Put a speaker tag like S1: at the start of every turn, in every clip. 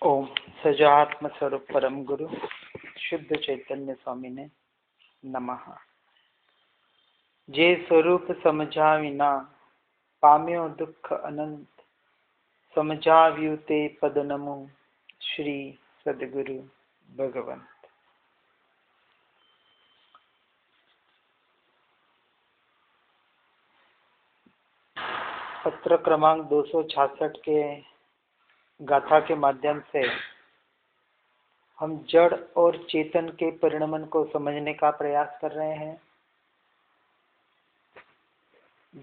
S1: ओम सजात्म स्वरूप परम गुरु शुद्ध चैतन्य स्वामी ने नमः। जे स्वरूप समझा विना पाम्यो दुख अनंत, समझाव्यु ते पद नमो श्री सदगुरु भगवंत। पत्र क्रमांक 266 के गाथा के माध्यम से हम जड़ और चेतन के परिणमन को समझने का प्रयास कर रहे हैं।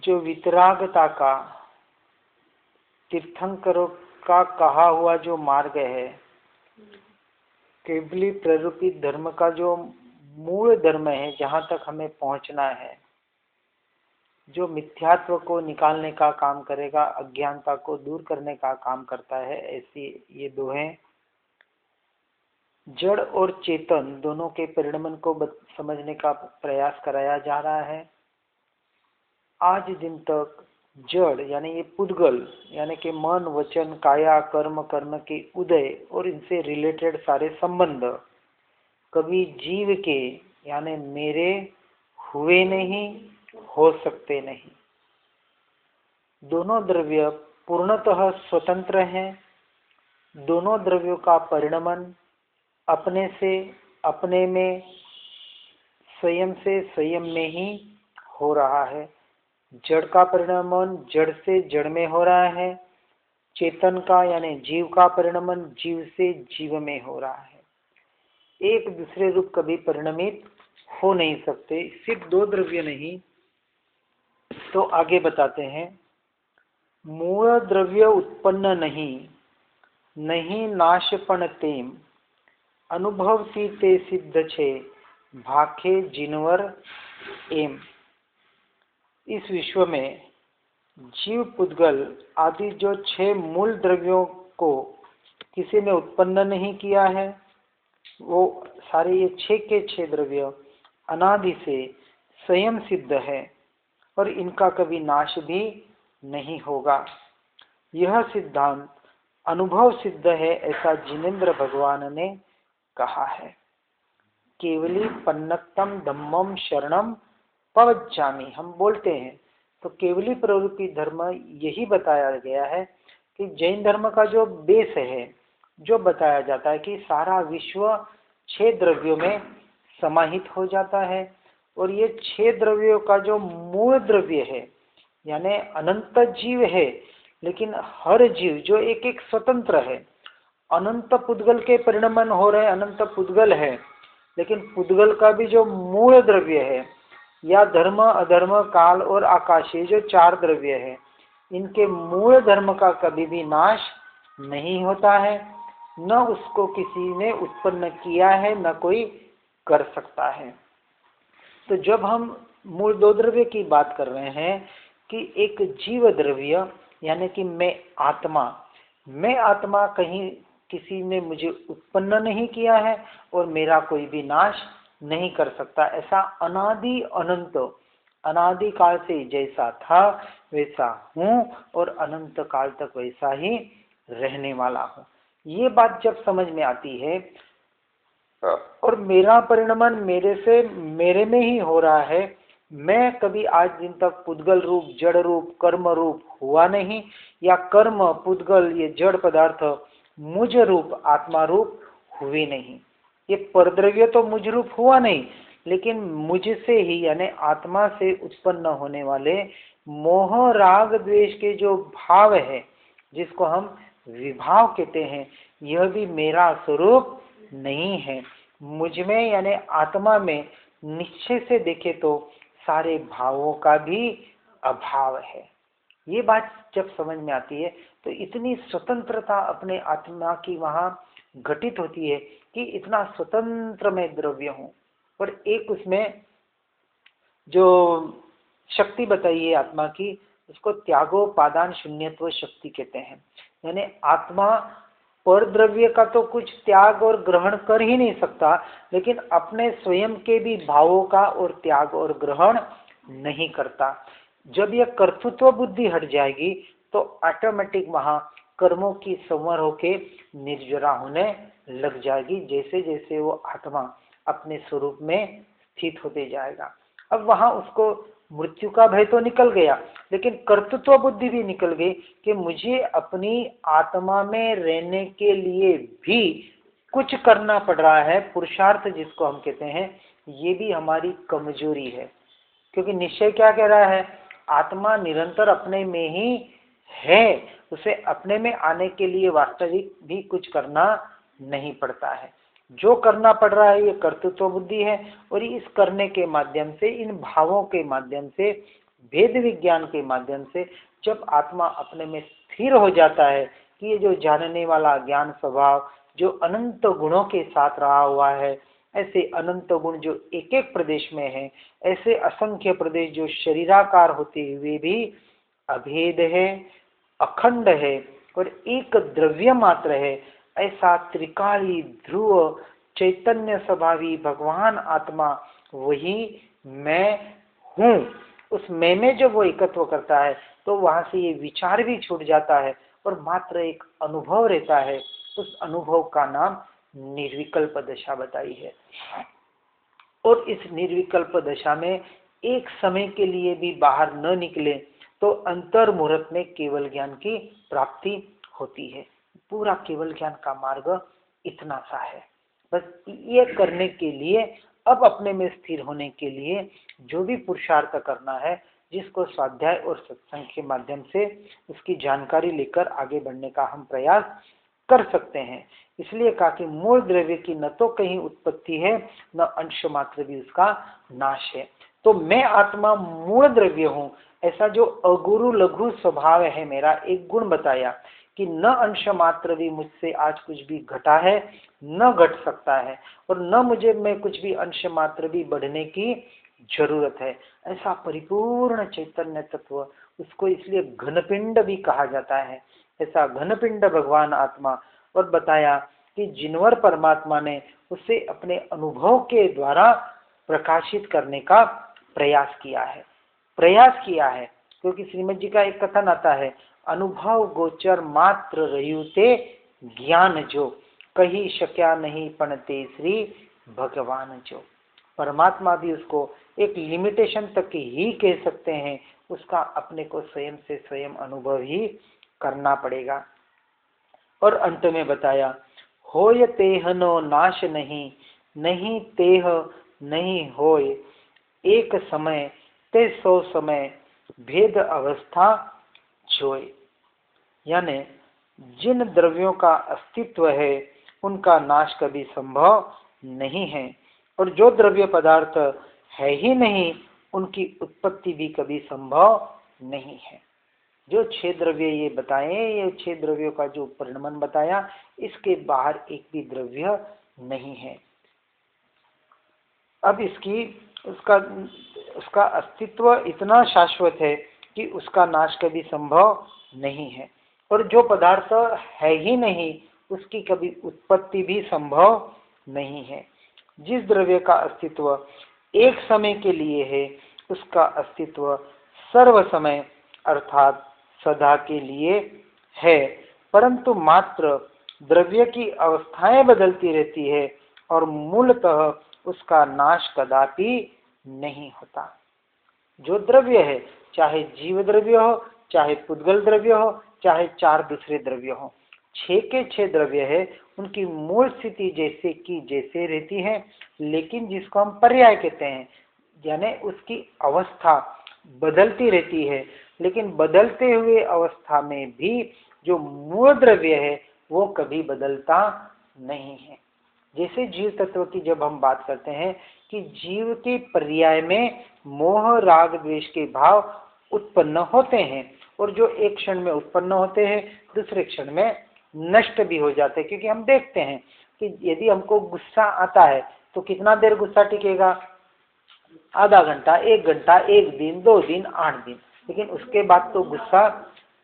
S1: जो वितरागता का तीर्थंकरों का कहा हुआ जो मार्ग है, केवली प्ररूपित धर्म का जो मूल धर्म है, जहाँ तक हमें पहुँचना है, जो मिथ्यात्व को निकालने का काम करेगा, अज्ञानता को दूर करने का काम करता है, ऐसी ये दो हैं। जड़ और चेतन दोनों के परिणमन को समझने का प्रयास कराया जा रहा है। आज दिन तक जड़ यानी ये पुद्गल यानी कि मन, वचन, काया, कर्म, कर्म के उदय और इनसे रिलेटेड सारे संबंध कभी जीव के यानी मेरे हुए नहीं, हो सकते नहीं। दोनों द्रव्य पूर्णतः स्वतंत्र हैं। दोनों द्रव्यों का परिणमन अपने से अपने में, स्वयं से स्वयं में ही हो रहा है। जड़ का परिणमन जड़ से जड़ में हो रहा है। चेतन का यानी जीव का परिणमन जीव से जीव में हो रहा है। एक दूसरे रूप कभी परिणमित हो नहीं सकते। सिर्फ दो द्रव्य नहीं, तो आगे बताते हैं, मूल द्रव्य उत्पन्न नहीं, नहीं नाशपण तेम, अनुभवती ते सिद्ध छे, भाखे जिनवर एम। इस विश्व में जीव, पुद्गल आदि जो 6 मूल द्रव्यों को किसी ने उत्पन्न नहीं किया है, वो सारे ये 6 के 6 द्रव्य अनादि से स्वयं सिद्ध है और इनका कभी नाश भी नहीं होगा। यह सिद्धांत अनुभव सिद्ध है, ऐसा जिनेन्द्र भगवान ने कहा है। केवली पन्नक्तम धम्मम शरणम पवज्जामि। हम बोलते हैं तो केवली प्रवृत्ति धर्म यही बताया गया है कि जैन धर्म का जो बेस है, जो बताया जाता है कि सारा विश्व 6 द्रव्यों में समाहित हो जाता है और ये 6 द्रव्यों का जो मूल द्रव्य है यानी अनंत जीव है, लेकिन हर जीव जो एक एक स्वतंत्र है। अनंत पुद्गल के परिणमन हो रहे, अनंत पुद्गल है, लेकिन पुद्गल का भी जो मूल द्रव्य है या धर्म, अधर्म, काल और आकाश, ये जो 4 द्रव्य है, इनके मूल धर्म का कभी भी नाश नहीं होता है। न उसको किसी ने उत्पन्न किया है, न कोई कर सकता है। तो जब हम मूल 2 द्रव्य की बात कर रहे हैं कि एक जीव द्रव्य यानी कि मैं आत्मा कहीं किसी ने मुझे उत्पन्न नहीं किया है और मेरा कोई भी नाश नहीं कर सकता। ऐसा अनादि अनंत, अनादि काल से जैसा था वैसा हूँ और अनंत काल तक वैसा ही रहने वाला हूँ। ये बात जब समझ में आती है और मेरा परिणमन मेरे से मेरे में ही हो रहा है, मैं कभी आज दिन तक पुद्गल रूप, जड़ रूप, कर्म रूप हुआ नहीं, या कर्म, पुद्गल, ये जड़ पदार्थ मुझ रूप, आत्मा रूप हुए नहीं। ये परद्रव्य तो मुझ रूप हुआ नहीं, लेकिन मुझसे ही यानी आत्मा से उत्पन्न होने वाले मोह, राग, द्वेष के जो भाव है, जिसको हम विभाव कहते हैं, यह भी मेरा स्वरूप नहीं है। मुझ में यानी आत्मा में निश्चय से देखे तो सारे भावों का भी अभाव है। ये बात जब समझ में आती है तो इतनी स्वतंत्रता अपने आत्मा की वहाँ घटित होती है कि इतना स्वतंत्र मैं द्रव्य हूँ। और एक उसमें जो शक्ति बताई है आत्मा की, उसको त्यागोपादान शून्यत्व शक्ति कहते हैं। यानी आत्मा पर द्रव्य का तो कुछ त्याग और ग्रहण कर ही नहीं सकता, लेकिन अपने स्वयं के भी भावों का और त्याग और ग्रहण नहीं करता। जब यह कर्तृत्व बुद्धि हट जाएगी तो ऑटोमेटिक वहाँ कर्मों की संवर होके निर्जरा होने लग जाएगी, जैसे जैसे वो आत्मा अपने स्वरूप में स्थित होते जाएगा। अब वहां उसको मृत्यु का भय तो निकल गया, लेकिन कर्तृत्व बुद्धि भी निकल गई कि मुझे अपनी आत्मा में रहने के लिए भी कुछ करना पड़ रहा है। पुरुषार्थ जिसको हम कहते हैं, ये भी हमारी कमजोरी है, क्योंकि निश्चय क्या कह रहा है, आत्मा निरंतर अपने में ही है, उसे अपने में आने के लिए वास्तविक भी कुछ करना नहीं पड़ता है। जो करना पड़ रहा है ये कर्तृत्व बुद्धि है, और इस करने के माध्यम से, इन भावों के माध्यम से, भेद विज्ञान के माध्यम से जब आत्मा अपने में स्थिर हो जाता है कि ये जो जानने वाला ज्ञान स्वभाव जो अनंत गुणों के साथ रहा हुआ है, ऐसे अनंत गुण जो एक एक प्रदेश में है, ऐसे असंख्य प्रदेश जो शरीराकार होते हुए भी अभेद है, अखंड है और एक द्रव्य मात्र है, ऐसा त्रिकाली ध्रुव चैतन्य स्वभावी भगवान आत्मा वही मैं हूँ। उस मैं में जब वो एकत्व करता है तो वहां से ये विचार भी छूट जाता है और मात्र एक अनुभव रहता है। उस अनुभव का नाम निर्विकल्प दशा बताई है। और इस निर्विकल्प दशा में एक समय के लिए भी बाहर न निकले तो अंतर मुहूर्त में केवल ज्ञान की प्राप्ति होती है। पूरा केवल ज्ञान का मार्ग इतना सा है। बस ये करने के लिए, अब अपने में स्थिर होने के लिए जो भी पुरुषार्थ करना है, जिसको स्वाध्याय और सत्संग के माध्यम से उसकी जानकारी लेकर आगे बढ़ने का हम प्रयास कर सकते हैं। इसलिए कहा कि मूल द्रव्य की न तो कहीं उत्पत्ति है, न अंश मात्र भी उसका नाश है। तो मैं आत्मा मूल द्रव्य हूँ, ऐसा जो अगुरु लघु स्वभाव है मेरा, एक गुण बताया कि न अंश मात्र भी मुझसे आज कुछ भी घटा है, न घट सकता है, और न मुझे में कुछ भी अंश मात्र भी बढ़ने की जरूरत है। ऐसा परिपूर्ण चैतन्य तत्व, उसको इसलिए घनपिंड भी कहा जाता है। ऐसा घनपिंड भगवान आत्मा, और बताया कि जिनवर परमात्मा ने उसे अपने अनुभव के द्वारा प्रकाशित करने का प्रयास किया है। क्योंकि श्रीमद जी का एक कथन आता है, अनुभव गोचर मात्र रयुते ज्ञान जो, कही शक्या नहीं पणते श्री भगवान जो। परमात्मा भी उसको एक लिमिटेशन तक ही कह सकते हैं, उसका अपने को स्वयं से स्वयं अनुभव ही करना पड़ेगा। और अंत में बताया, होय तेह नो नाश नहीं, नहीं तेह नहीं होय, एक समय ते सौ समय भेद अवस्था जोय। यानी जिन द्रव्यों का अस्तित्व है उनका नाश कभी संभव नहीं है, और जो द्रव्य पदार्थ है ही नहीं उनकी उत्पत्ति भी कभी संभव नहीं है। जो 6 द्रव्य ये बताए, ये 6 द्रव्यों का जो परिणमन बताया, इसके बाहर एक भी द्रव्य नहीं है। अब उसका अस्तित्व इतना शाश्वत है कि उसका नाश कभी संभव नहीं है, और जो पदार्थ है ही नहीं उसकी कभी उत्पत्ति भी संभव नहीं है। जिस द्रव्य का अस्तित्व एक समय के लिए है, उसका अस्तित्व सर्व समय अर्थात सदा के लिए है, परंतु मात्र द्रव्य की अवस्थाएं बदलती रहती है और मूलतः उसका नाश कदापि नहीं होता। जो द्रव्य है, चाहे जीव द्रव्य हो, चाहे पुद्गल द्रव्य हो, चाहे 4 दूसरे द्रव्य हो, 6 के 6 द्रव्य है, उनकी मूल स्थिति जैसे की जैसे रहती है, लेकिन जिसको हम पर्याय कहते हैं, यानी उसकी अवस्था बदलती रहती है, लेकिन बदलते हुए अवस्था में भी जो मूल द्रव्य है वो कभी बदलता नहीं है। जैसे जीव तत्व की जब हम बात करते हैं कि जीव के पर्याय में मोह राग द्वेष के भाव उत्पन्न होते हैं, और जो एक क्षण में उत्पन्न होते हैं दूसरे क्षण में नष्ट भी हो जाते हैं। क्योंकि हम देखते हैं कि यदि हमको गुस्सा आता है तो कितना देर गुस्सा टिकेगा, आधा घंटा, 1 घंटा, 1 दिन, 2 दिन, 8 दिन, लेकिन उसके बाद तो गुस्सा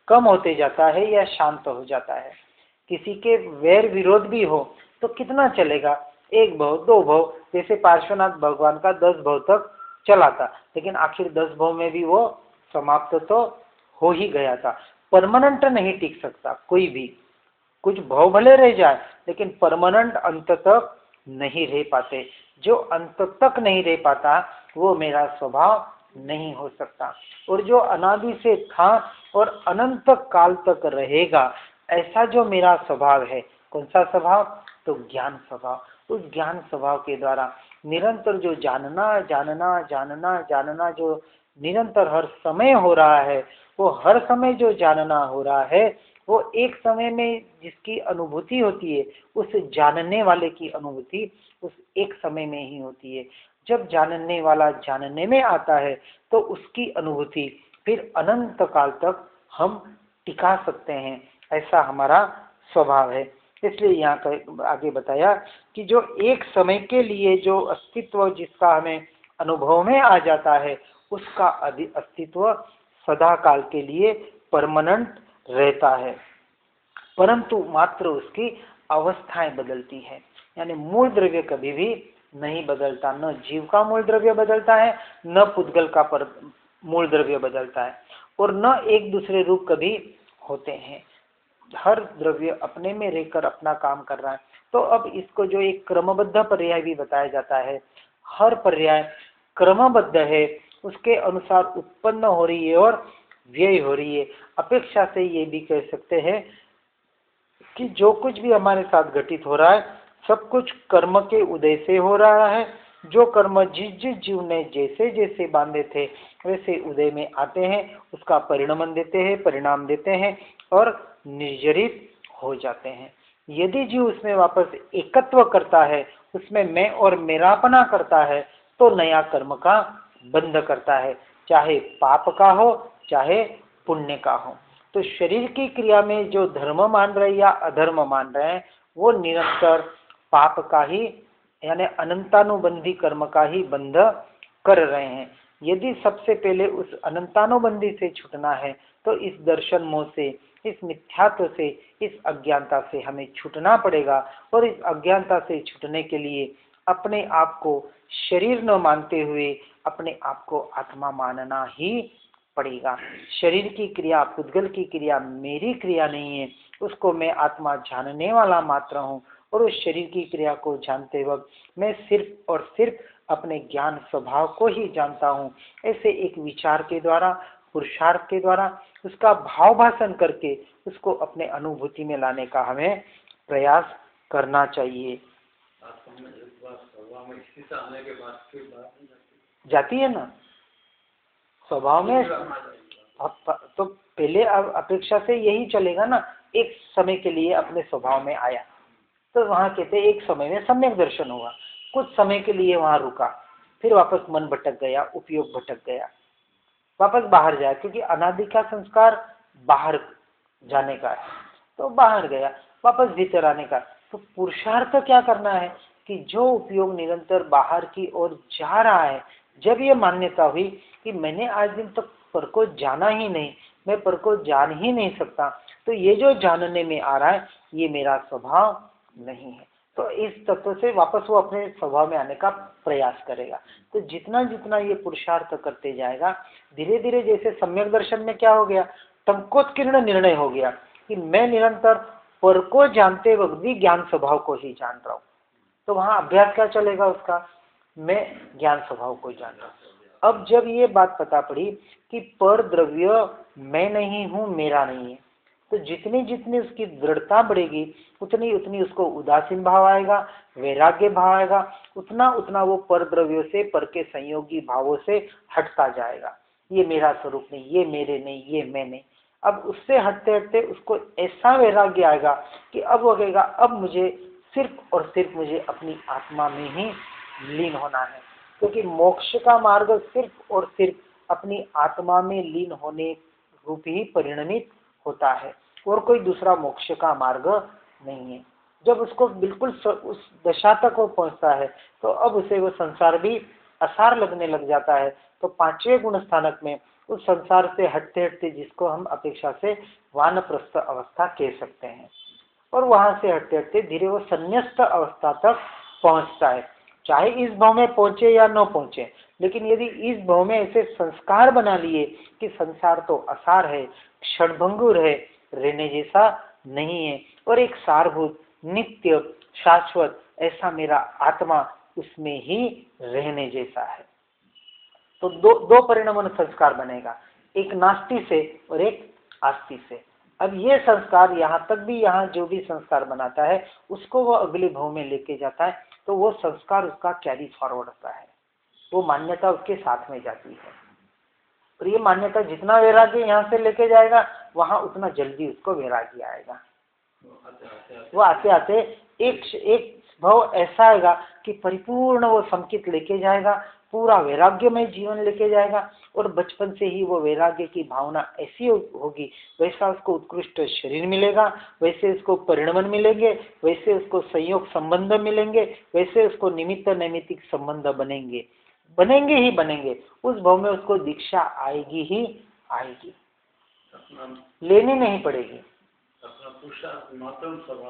S1: कम होते जाता है या शांत हो जाता है। किसी के वैर विरोध भी हो तो कितना चलेगा, 1 भव, 2 भव, जैसे पार्श्वनाथ भगवान का 10 भव तक चला था, लेकिन आखिर 10 भव में भी वो समाप्त तो हो ही गया था। परमानेंट नहीं टिक सकता कोई भी। कुछ भाव भले रह जाए लेकिन परमानेंट अंत तक नहीं रह पाते। जो अंत तक नहीं रह पाता वो मेरा स्वभाव नहीं हो सकता। और जो अनादि से था और अनंत काल तक रहेगा, ऐसा जो मेरा स्वभाव है, कौन सा स्वभाव? तो ज्ञान स्वभाव। उस ज्ञान स्वभाव के द्वारा निरंतर जो जानना जानना जानना जानना जो निरंतर हर समय हो रहा है, वो हर समय जो जानना हो रहा है, वो एक समय में जिसकी अनुभूति होती है, उस जानने वाले की अनुभूति उस एक समय में ही होती है। जब जानने वाला जानने में आता है तो उसकी अनुभूति फिर अनंत काल तक हम टिका सकते हैं। ऐसा हमारा स्वभाव है। इसलिए यहाँ आगे बताया कि जो एक समय के लिए जो अस्तित्व जिसका हमें अनुभव में आ जाता है, उसका अस्तित्व सदा काल के लिए परमानेंट रहता है, परंतु मात्र उसकी अवस्थाएं बदलती है। यानी मूल द्रव्य कभी भी नहीं बदलता। न जीव का मूल द्रव्य बदलता है, न पुद्गल का मूल द्रव्य बदलता है, और न एक दूसरे रूप कभी होते हैं। हर द्रव्य अपने में रहकर अपना काम कर रहा है। तो अब इसको जो एक क्रमबद्ध पर्याय भी बताया जाता है, हर पर्याय क्रमबद्ध है, उसके अनुसार उत्पन्न हो रही है और व्यय हो रही है। अपेक्षा से ये भी कह सकते हैं कि जो कुछ भी हमारे साथ घटित हो रहा है, सब कुछ कर्म के उदय से हो रहा है। जो कर्म जिस जिस जीव ने जैसे जैसे बांधे थे वैसे उदय में आते हैं, उसका परिणाम देते हैं और निर्जरित हो जाते हैं। यदि जीव उसमें वापस एकत्व करता है, उसमें मैं और मेरापना करता है, तो नया कर्म का बंध करता है, चाहे पाप का हो चाहे पुण्य का हो। तो शरीर की क्रिया में जो धर्म मान रहे या अधर्म मान रहे हैं, वो निरंतर पाप का ही यानी अनंतानुबंधी कर्म का ही बंध कर रहे हैं। यदि सबसे पहले उस अनंतानुबंधी से छूटना है तो इस दर्शन मोह से, इस मिथ्यात्व से, इस अज्ञानता से हमें छूटना पड़ेगा। और इस अज्ञानता से छूटने के लिए अपने आप को शरीर न मानते हुए अपने आप को आत्मा मानना ही पड़ेगा। शरीर की क्रिया, पुद्गल की क्रिया मेरी क्रिया नहीं है, उसको मैं आत्मा जानने वाला मात्र हूँ। और उस शरीर की क्रिया को जानते वक्त मैं सिर्फ और सिर्फ अपने ज्ञान स्वभाव को ही जानता हूँ। ऐसे एक विचार के द्वारा, पुरुषार्थ के द्वारा, उसका भाव भाषण करके उसको अपने अनुभूति में लाने का हमें प्रयास करना चाहिए। जाती है ना स्वभाव में। तो पहले अब अपेक्षा से यही चलेगा ना, एक समय के लिए अपने स्वभाव में आया तो वहां कहते एक समय में सम्यक दर्शन हुआ, कुछ समय के लिए वहां रुका, फिर वापस मन भटक गया, उपयोग भटक गया, वापस बाहर जाए, क्योंकि अनादि का संस्कार बाहर जाने का है, तो बाहर गया, वापस भीतर आने का। तो पुरुषार्थ क्या करना है कि जो उपयोग निरंतर बाहर की ओर जा रहा है, जब ये मान्यता हुई कि मैंने आज दिन तक पर को जाना ही नहीं, मैं पर को जान ही नहीं सकता, तो ये जो जानने में आ रहा है ये मेरा स्वभाव नहीं है, तो इस तत्व से वापस वो अपने स्वभाव में आने का प्रयास करेगा। तो जितना जितना ये पुरुषार्थ करते जाएगा, धीरे धीरे जैसे सम्यक दर्शन में क्या हो गया, टंकोत्कीर्ण निर्णय हो गया कि मैं निरंतर पर को जानते वक्त भी ज्ञान स्वभाव को ही जान रहा हूँ। तो वहां अभ्यास क्या चलेगा उसका, मैं ज्ञान स्वभाव को जान रहा हूँ। अब जब ये बात पता पड़ी कि पर द्रव्य मैं नहीं हूँ, मेरा नहीं है, तो जितनी जितनी उसकी दृढ़ता बढ़ेगी उतनी उतनी उसको उदासीन भाव आएगा, वैराग्य भाव आएगा, उतना उतना वो पर द्रव्यों से, पर के संयोगी भावों से हटता जाएगा। ये मेरा स्वरूप नहीं, ये मेरे नहीं, ये मैं नहीं। अब उससे हटते हटते उसको ऐसा वैराग्य आएगा कि अब वो कहेगा अब मुझे सिर्फ और सिर्फ मुझे अपनी आत्मा में ही लीन होना है, क्योंकि मोक्ष का मार्ग सिर्फ और सिर्फ अपनी आत्मा में लीन होने रूप ही परिणमित होता है, और कोई दूसरा मोक्ष का मार्ग नहीं है। जब उसको बिल्कुल उस दशा तक वो पहुंचता है तो अब उसे वो संसार भी असार लगने लग जाता है। तो पांचवें गुण स्थानक में उस संसार से हटते हटते जिसको हम अपेक्षा से वानप्रस्थ अवस्था कह सकते हैं, और वहां से हटते हटते धीरे वो संन्यस्त अवस्था तक पहुंचता है। चाहे इस भाव में पहुंचे या न पहुंचे, लेकिन यदि इस भाव में ऐसे संस्कार बना लिए कि संसार तो असार है, क्षणभंगुर है, रहने जैसा नहीं है, और एक सारभूत नित्य शाश्वत ऐसा मेरा आत्मा उसमें ही रहने जैसा है, तो दो परिणाम संस्कार बनेगा, एक नास्ति से और एक आस्ति से। अब ये संस्कार यहाँ तक भी, यहाँ जो भी संस्कार बनाता है उसको वो अगले भाव में लेके जाता है, तो वो संस्कार उसका कैरी फॉरवर्ड होता है, वो मान्यता उसके साथ में जाती है। और ये मान्यता जितना वैराग्य यहाँ से लेके जाएगा वहां उतना जल्दी उसको वैराग्य आएगा। वो आते आते एक भाव ऐसा आएगा कि परिपूर्ण वो संकित लेके जाएगा, पूरा वैराग्यमय जीवन लेके जाएगा, और बचपन से ही वो वैराग्य की भावना ऐसी होगी, वैसा उसको उत्कृष्ट शरीर मिलेगा, वैसे उसको परिणमन मिलेंगे, वैसे उसको संयोग संबंध मिलेंगे, वैसे उसको निमित्त नैमित्तिक संबंध बनेंगे ही बनेंगे। उस भाव में उसको दीक्षा आएगी ही आएगी, लेनी नहीं पड़ेगी।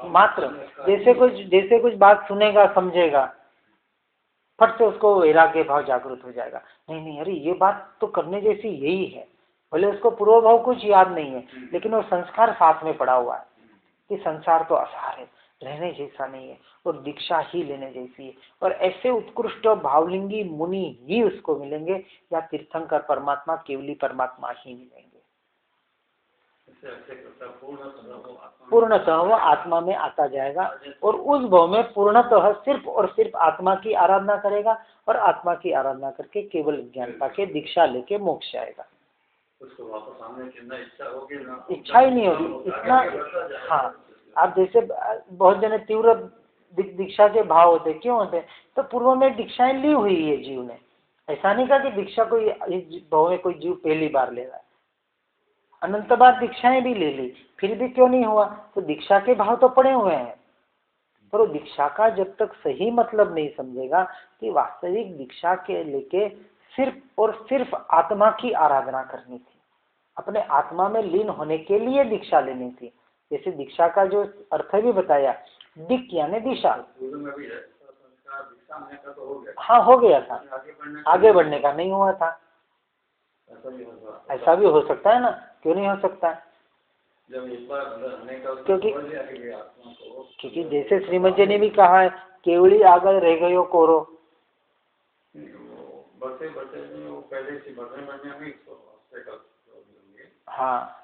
S1: मात्र जैसे कुछ बात सुनेगा समझेगा, फट से उसको वैराग्य भाव जागृत हो जाएगा, नहीं अरे ये बात तो करने जैसी यही है, भले उसको पूर्व भाव कुछ याद नहीं है, लेकिन वो संस्कार साथ में पड़ा हुआ है कि संसार तो असार है, रहने जैसा नहीं है, और दीक्षा ही लेने जैसी है। और ऐसे उत्कृष्ट भावलिंगी मुनि ही उसको मिलेंगे, या तीर्थंकर परमात्मा केवली परमात्मा ही मिलेंगे। पूर्णतः वो आत्मा में आता जाएगा, और उस भाव में पूर्णतः सिर्फ और सिर्फ आत्मा की आराधना करेगा, और आत्मा की आराधना करके केवल ज्ञान पाके दीक्षा लेके मोक्ष आएगा। उसको वापस आने की ना इच्छा होगी ना, इच्छा ही नहीं होगी इतना। हाँ, आप जैसे बहुत जने तीव्र दीक्षा के भाव होते, क्यों होते, तो पूर्व में दीक्षाएं ली हुई है जीव ने, ऐसा नहीं कहा कि दीक्षा कोई भाव में कोई जीव पहली बार ले रहा है, अनंत बार दीक्षाएं भी ले ली, फिर भी क्यों नहीं हुआ, तो दीक्षा के भाव तो पड़े हुए हैं। पर वो दीक्षा का जब तक सही मतलब नहीं समझेगा कि वास्तविक दीक्षा के लेके सिर्फ और सिर्फ आत्मा की आराधना करनी थी, अपने आत्मा में लीन होने के लिए दीक्षा लेनी थी। जैसे दीक्षा का जो अर्थ भी बताया, दिक यानी दिशा, हाँ हो गया था, आगे बढ़ने का नहीं हुआ था। ऐसा भी हो सकता है ना, क्यों नहीं हो सकता है, क्योंकि जैसे श्रीमद जी ने भी कहा है, केवली आगे रह गयो कोरो, हाँ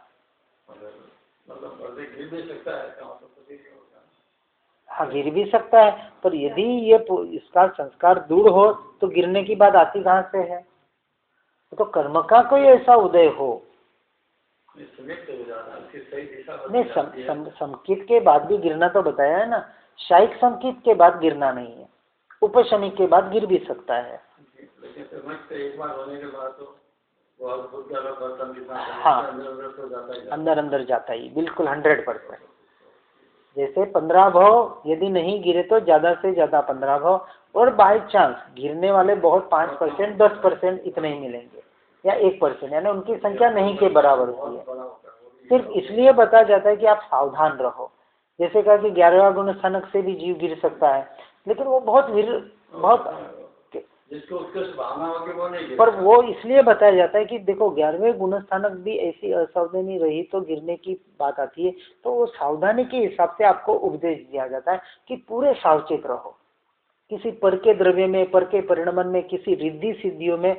S1: हाँ गिर भी सकता है, पर यदि ये इसका संस्कार दूर हो तो गिरने की बात आती कहाँ से है, तो कर्म का कोई ऐसा उदय हो, नहीं संकित के बाद भी गिरना तो बताया है ना, शायिक संकित के बाद गिरना नहीं है, उपशमिक के बाद गिर भी सकता है। हाँ अंदर जाता ही, बिल्कुल 100%। जैसे 15 भाव यदि नहीं गिरे तो ज्यादा से ज्यादा 15 भाव, और बाई चांस गिरने वाले बहुत 5%, 10% इतने ही मिलेंगे, या 1%, यानी उनकी संख्या नहीं के बराबर होती है। सिर्फ इसलिए बताया जाता है कि आप सावधान रहो, जैसे कहा कि 11वां गुण स्थानक से भी जीव गिर सकता है, लेकिन वो बहुत जिसको उत्कृष्ट भावना होगी वो नहीं, पर वो इसलिए बताया जाता है कि देखो 11वें गुण स्थानक भी ऐसी असावधानी रही तो गिरने की बात आती है, तो वो सावधानी के हिसाब से आपको उपदेश दिया जाता है कि पूरे सावचेत रहो, किसी पर के द्रव्य में, पर के परिणमन में, किसी रिद्धि सिद्धियों में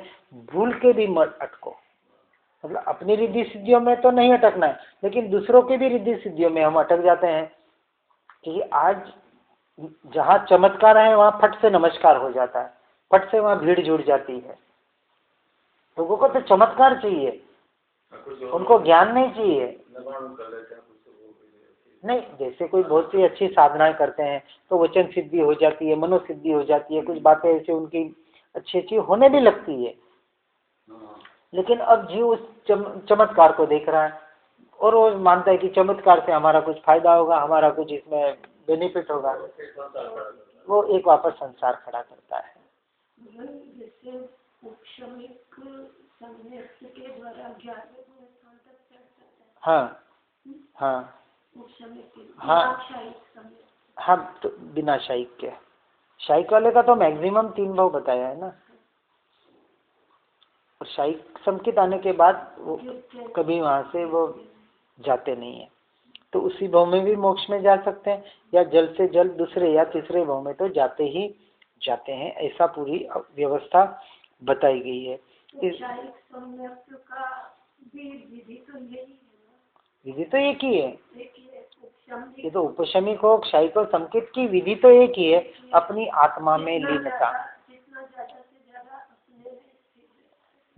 S1: भूल के भी मत अटको। मतलब अपनी रिद्धि सिद्धियों में तो नहीं अटकना है, लेकिन दूसरों की भी रिद्धि सिद्धियों में हम अटक जाते हैं, कि आज जहाँ चमत्कार है वहाँ फट से नमस्कार हो जाता है, फट से वहाँ भीड़ जुड़ जाती है। लोगों को तो चमत्कार चाहिए, उनको ज्ञान नहीं चाहिए। नहीं, जैसे कोई बहुत सी अच्छी साधनाएं करते हैं तो वचन सिद्धि हो जाती है, मनोसिद्धि हो जाती है, कुछ बातें ऐसे उनकी अच्छी होने भी लगती है, लेकिन अब जीव उस चमत्कार को देख रहा है और वो मानता है कि चमत्कार से हमारा कुछ फायदा होगा, हमारा कुछ इसमें बेनिफिट होगा, वो एक वापस संसार खड़ा करता है। हाँ हाँ हाँ हाँ, तो बिना शायिक के, शायिक वाले का तो मैक्सिमम 3 भाव बताया है ना। और शायिक संकित आने के बाद वो कभी वहाँ से वो जाते नहीं है। तो उसी भाव में भी मोक्ष में जा सकते हैं, या जल्द से जल्द दूसरे या तीसरे भाव में तो जाते ही जाते हैं। ऐसा पूरी व्यवस्था बताई गई है। विधि तो एक ही है, ये तो उपशमिक हो क्षयिक हो संकित की विधि तो एक ही है, अपनी आत्मा में लीनता।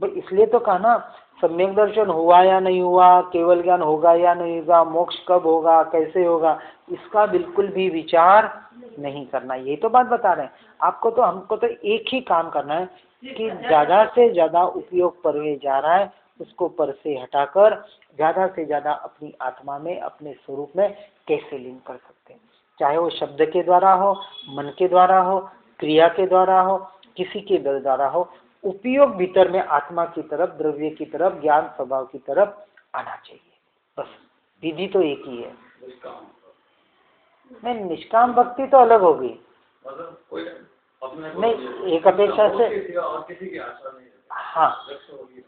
S1: भाई इसलिए तो कहा ना, सम्यक दर्शन हुआ या नहीं हुआ, केवल ज्ञान होगा या नहीं होगा, मोक्ष कब होगा कैसे होगा, इसका बिल्कुल भी विचार नहीं करना। यही तो बात बता रहे हैं आपको। तो हमको तो एक ही काम करना है कि ज्यादा से ज्यादा उपयोग पर हुए जा रहा है उसको पर से हटाकर ज्यादा से ज्यादा अपनी आत्मा में अपने स्वरूप में कैसे लीन कर सकते हैं, चाहे वो शब्द के द्वारा हो, मन के द्वारा हो, क्रिया के द्वारा हो, किसी के द्वारा हो। उपयोग भीतर में आत्मा की तरफ, द्रव्य की तरफ, ज्ञान स्वभाव की तरफ आना चाहिए। बस विधि तो एक ही है। नहीं, निष्काम भक्ति तो अलग होगी, नहीं एक अपेक्षा से, हाँ,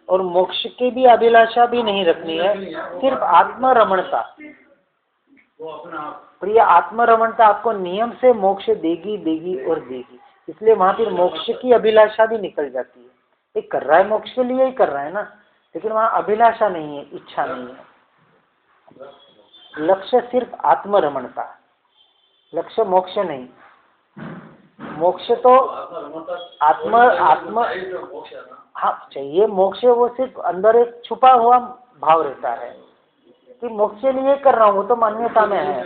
S1: और मोक्ष की भी अभिलाषा भी नहीं रखनी है, सिर्फ आत्मरमणता। प्रिय आत्मरमणता आपको नियम से मोक्ष देगी देगी और देगी, इसलिए वहां फिर मोक्ष की अभिलाषा भी निकल जाती है। ये कर रहा है मोक्ष के लिए ही कर रहा है ना, लेकिन वहां अभिलाषा नहीं है, इच्छा नहीं है। लक्ष्य सिर्फ आत्मरमणता, लक्ष्य मोक्ष नहीं। मोक्ष तो आत्म हाँ चाहिए मोक्ष, वो सिर्फ अंदर एक छुपा हुआ भाव रहता है कि मोक्ष के लिए कर रहा हूँ, वो तो मान्यता में है,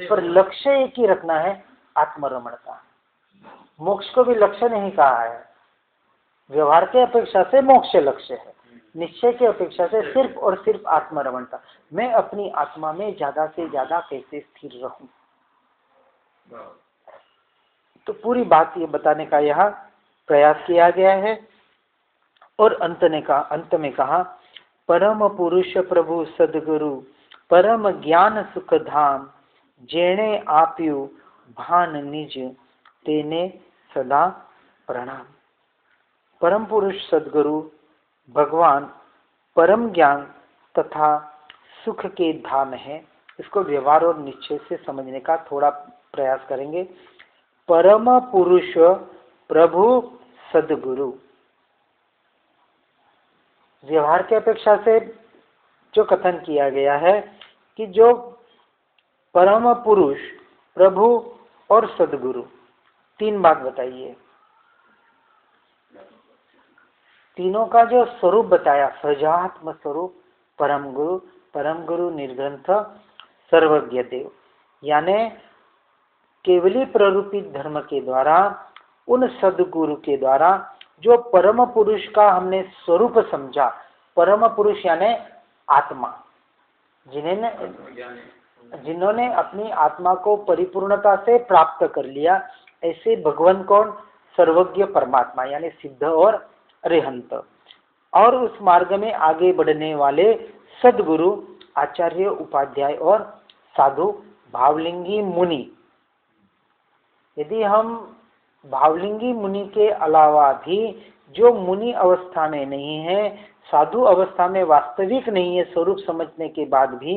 S1: पर लक्ष्य एक ही रखना है, आत्मरमणता। मोक्ष को भी लक्ष्य नहीं कहा है, व्यवहार के अपेक्षा से मोक्ष लक्ष्य है, निश्चय की अपेक्षा से सिर्फ और सिर्फ आत्मरमणता। मैं अपनी आत्मा में ज्यादा से ज्यादा कैसे स्थिर रहूं, तो पूरी बात ये बताने का यहाँ प्रयास किया गया है। और अंत में कहा, परम पुरुष प्रभु सदगुरु परम ज्ञान सुख धाम, जेणे आप्यु भान निज तेने सदा प्रणाम। परम पुरुष सदगुरु भगवान परम ज्ञान तथा सुख के धाम है। इसको व्यवहार और निश्चय से समझने का थोड़ा प्रयास करेंगे। परम पुरुष प्रभु सदगुरु, व्यवहार की अपेक्षा से जो कथन किया गया है कि जो परम पुरुष प्रभु और सदगुरु, तीन बात बताइए। तीनों का जो स्वरूप बताया, सहजात्म स्वरूप परम गुरु निर्ग्रंथ सर्वज्ञ देव, यानी केवली प्ररूपित धर्म के द्वारा, उन सदगुरु के द्वारा जो परम पुरुष का हमने स्वरूप समझा। परम पुरुष यानी आत्मा, जिन्होंने अपनी आत्मा को परिपूर्णता से प्राप्त कर लिया, ऐसे भगवान कौन? सर्वज्ञ परमात्मा, यानी सिद्ध और अरिहंत। और उस मार्ग में आगे बढ़ने वाले सदगुरु, आचार्य, उपाध्याय और साधु, भावलिंगी मुनि। यदि हम भावलिंगी मुनि के अलावा भी जो मुनि अवस्था में नहीं है, साधु अवस्था में वास्तविक नहीं है स्वरूप समझने के बाद भी,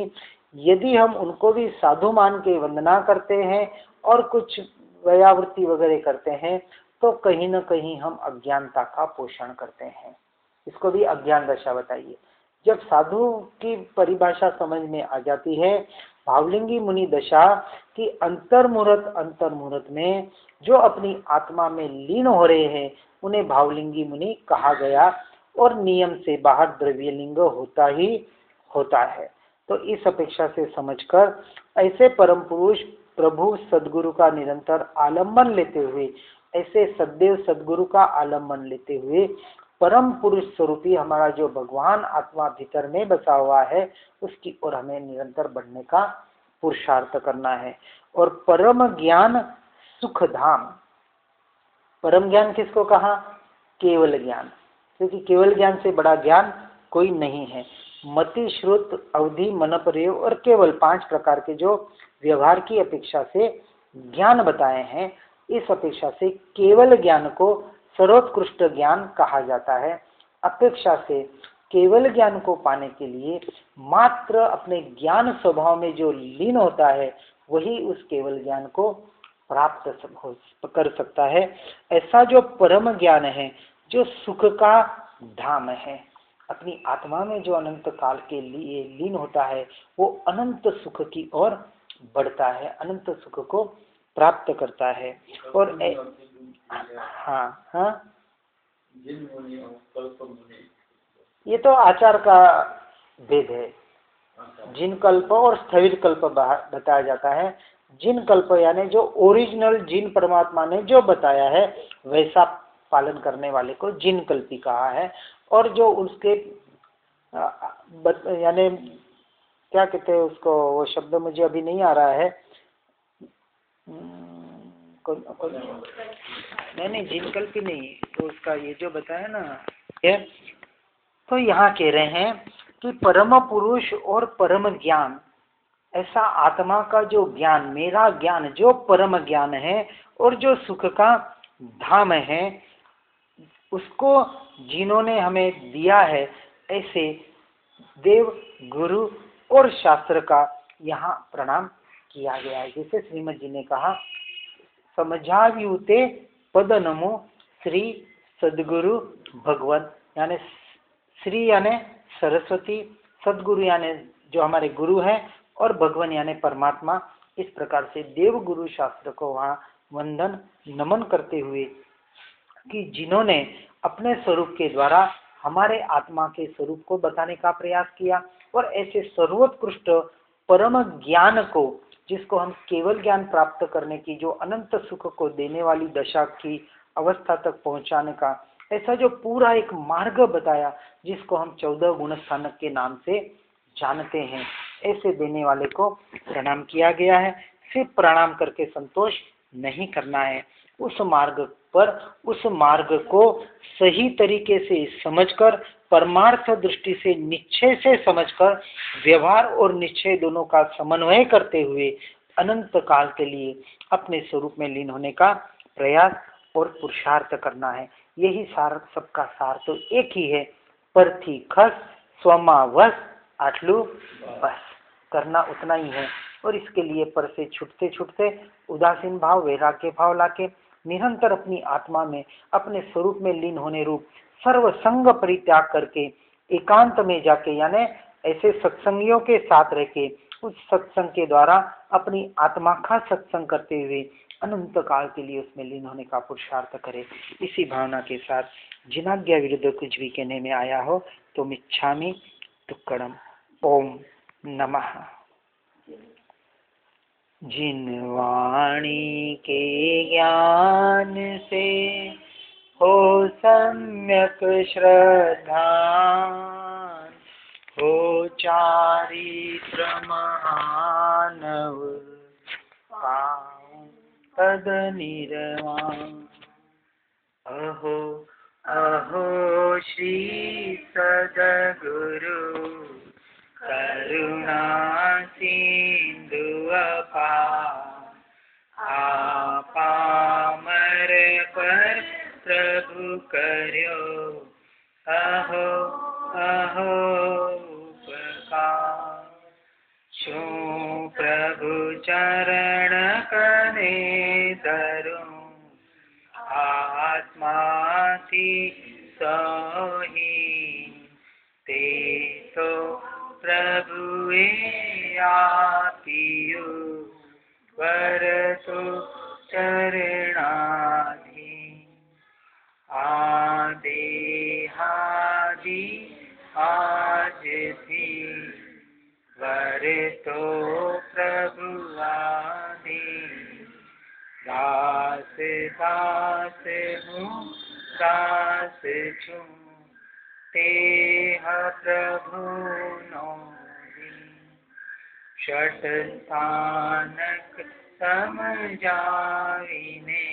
S1: यदि हम उनको भी साधु मान के वंदना करते हैं और कुछ व्यावृत्ति वगैरह करते हैं, तो कहीं न कहीं हम अज्ञानता का पोषण करते हैं। इसको भी अज्ञान दशा बताइए। जब साधु की परिभाषा समझ में आ जाती है, भावलिंगी मुनि दशा की अंतर्मुहूर्त में जो अपनी आत्मा में लीन हो रहे हैं, उन्हें भावलिंगी मुनि कहा गया। और नियम से बाहर द्रव्यलिंग होता ही होता है। तो इस अपेक्षा से समझकर ऐसे परम पुरुष प्रभु सदगुरु का निरंतर आलम्बन लेते हुए, ऐसे सदैव सदगुरु का आलम्बन लेते हुए, परम पुरुष स्वरूपी हमारा जो भगवान आत्मा भीतर में बसा हुआ है, उसकी ओर हमें निरंतर बढ़ने का पुरुषार्थ करना है। और परम ज्ञान सुख धाम, परम ज्ञान किसको कहा? केवल ज्ञान, क्योंकि केवल ज्ञान से बड़ा ज्ञान कोई नहीं है। मति, श्रुत, अवधि, मन प्रयोग और केवल 5 प्रकार के जो व्यवहार की अपेक्षा से ज्ञान बताए हैं, इस अपेक्षा से केवल ज्ञान को सर्वोत्कृष्ट ज्ञान कहा जाता है। अपेक्षा से केवल ज्ञान को पाने के लिए मात्र अपने ज्ञान स्वभाव में जो लीन होता है वही उस केवल ज्ञान को प्राप्त कर सकता है। ऐसा जो परम ज्ञान है, जो सुख का धाम है, अपनी आत्मा में जो अनंत काल के लिए लीन होता है, वो अनंत सुख की ओर बढ़ता है, अनंत सुख को प्राप्त करता है। और हाँ हाँ, ये तो आचार का भेद है। जिन कल्प और स्थविर कल्प बताया जाता है। जिन कल्प यानी जो ओरिजिनल जिन परमात्मा ने जो बताया है वैसा पालन करने वाले को जिन कल्पी कहा है। और जो उसके यानी क्या कहते हैं उसको, वो शब्द मुझे अभी नहीं आ रहा है। नहीं, जिन कल्पी नहीं, तो उसका ये जो बताया ना ये, तो यहाँ कह रहे हैं कि परम पुरुष और परम ज्ञान, ऐसा आत्मा का जो ज्ञान, मेरा ज्ञान जो परम ज्ञान है और जो सुख का धाम है, उसको जिन्होंने हमें दिया है, ऐसे देव, गुरु और शास्त्र का यहाँ प्रणाम किया गया है। जैसे श्रीमद जी ने कहा, समझाव्युते पद नमो श्री सदगुरु भगवत, यानी श्री यानी सरस्वती, सदगुरु यानी जो हमारे गुरु हैं, और भगवान यानी परमात्मा। इस प्रकार से देव गुरु शास्त्र को वहाँ वंदन नमन करते हुए कि जिन्होंने अपने स्वरूप के द्वारा हमारे आत्मा के स्वरूप को बताने का प्रयास किया, और ऐसे सर्वोत्कृष्ट परम ज्ञान को, जिसको हम केवल ज्ञान प्राप्त करने की, जो अनंत सुख को देने वाली दशा की अवस्था तक पहुंचाने का, ऐसा जो पूरा एक मार्ग बताया, जिसको हम 14 गुण स्थानक के नाम से जानते हैं, ऐसे देने वाले को प्रणाम किया गया है। सिर्फ प्रणाम करके संतोष नहीं करना है, उस मार्ग पर, उस मार्ग को सही तरीके से समझकर, परमार्थ दृष्टि से निश्चय से समझकर, व्यवहार और निश्चय दोनों का समन्वय करते हुए अनंत काल के लिए अपने स्वरूप में लीन होने का प्रयास और पुरुषार्थ करना है। यही सार, सबका सार तो एक ही है, परथी खस स्वमावस आटलू बस, करना उतना ही है। और इसके लिए पर से छुटते छुटते उदासीन भाव, वैराग्य भाव लाके निरंतर अपनी आत्मा में, अपने स्वरूप में लीन होने रूप सर्व संग परित्याग करके एकांत में जाके, यानी ऐसे सत्संगियों के साथ रह के, उस सत्संग के द्वारा अपनी आत्मा का सत्संग करते हुए अनंत काल के लिए उसमें लीन होने का पुरुषार्थ करे। इसी भावना के साथ जिनाज्ञा विरुद्ध कुछ भी कहने में आया हो तो मिच्छामि दुक्कडम। ओम नमः। जिन वाणी के ज्ञान से हो सम्यक श्रद्धा, हो चारित्र महानव, पाऊं पद निर्वाण। अहो अहो श्री सद्गुरु करुणा सिंधु अपार, आपामर पर प्रभु कर्यो, अहो अहो उपकार। शो प्रभु चरण कने धरूं, आत्मा थी सोही, ते तो प्रभुए आपियो, वर तो चरणाधीन। आदि हादि आज भी, वर तो प्रभु आदि। दास दास हूँ दास छूं, तेह प्रभु नोरी। षट स्थानक समझाविने,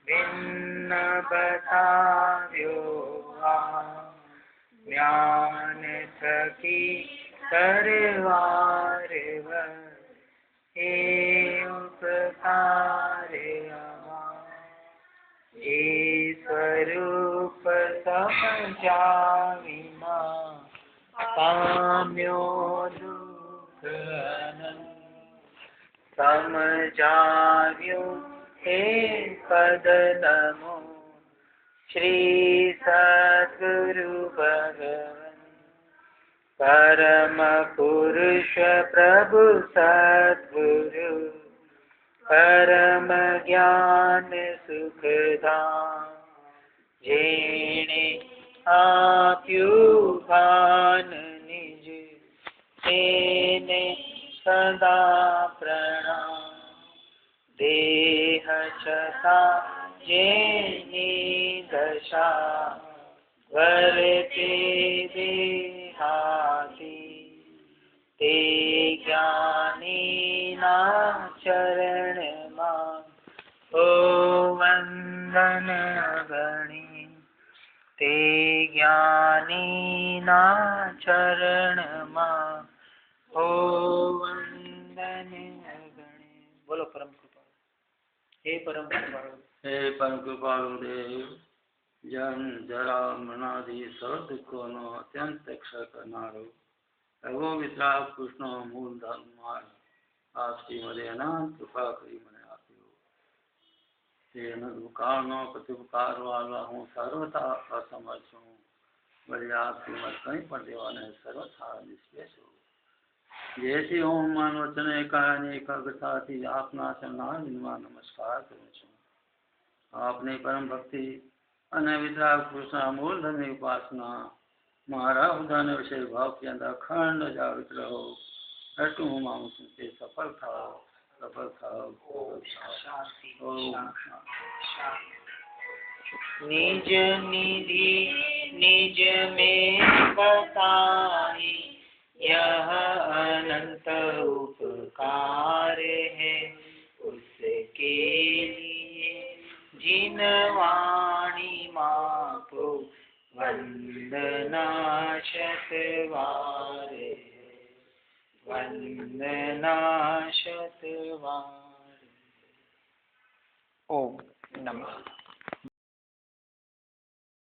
S1: भिन्न बताव्यो ज्ञान थकी करवार वर, हे उपकार। ईश्वर जाविना पाम्यो दुख समझाव्यो हे पद नमो श्री सद्गुरु भगवन परम पुरुष प्रभु सद्गुरु परम ज्ञान सुखदाम जेणे आप्यु भान निज तेने सदा प्रणाम देह छता जेनी दशा वरते देहाती ते ज्ञानी ना चरण मां ओ वंदन गणी ते ज्ञानी ना चरण मां ओ वंदन गणी। बोलो परम कृपा हे परम कृपा
S2: हे परम कृपालु देव जन्म जरा मरणादि सर्व दुखों नो अत्यंत रक्षा करनारो एवो वितराग कृष्ण मूल धर्म मार्ग आप श्रीमदे अनंत कृपा करी मने आप्यो ते अनुपकार नो प्रत्युपकार वाला हूँ सर्वथा असमर्थ हूँ बड़े आप श्रीमद कहीं पर देवाने सर्वथा निष्पेष हो जैसे ओम मान वचन एकाग्र एकाग्रता थी आपना शरणागत नमस्कार करूँ छूँ आपने परम भक्ति અને વિતરાગ પુરુષના મૂળ ધર્મની ઉપાસના મારા ઉદાહરણ વિશે ભાવ કે અંદર અખંડ જાગૃત રહો એટલું હું માનું છું કે સફળ થાઓ સફળ થાઓ
S1: निज निधि निज में बताई यह अनंत उपकार है उसके लिए जिन वाणी माँ को वंदना शतवार वंदना शतवार। ओम नमः।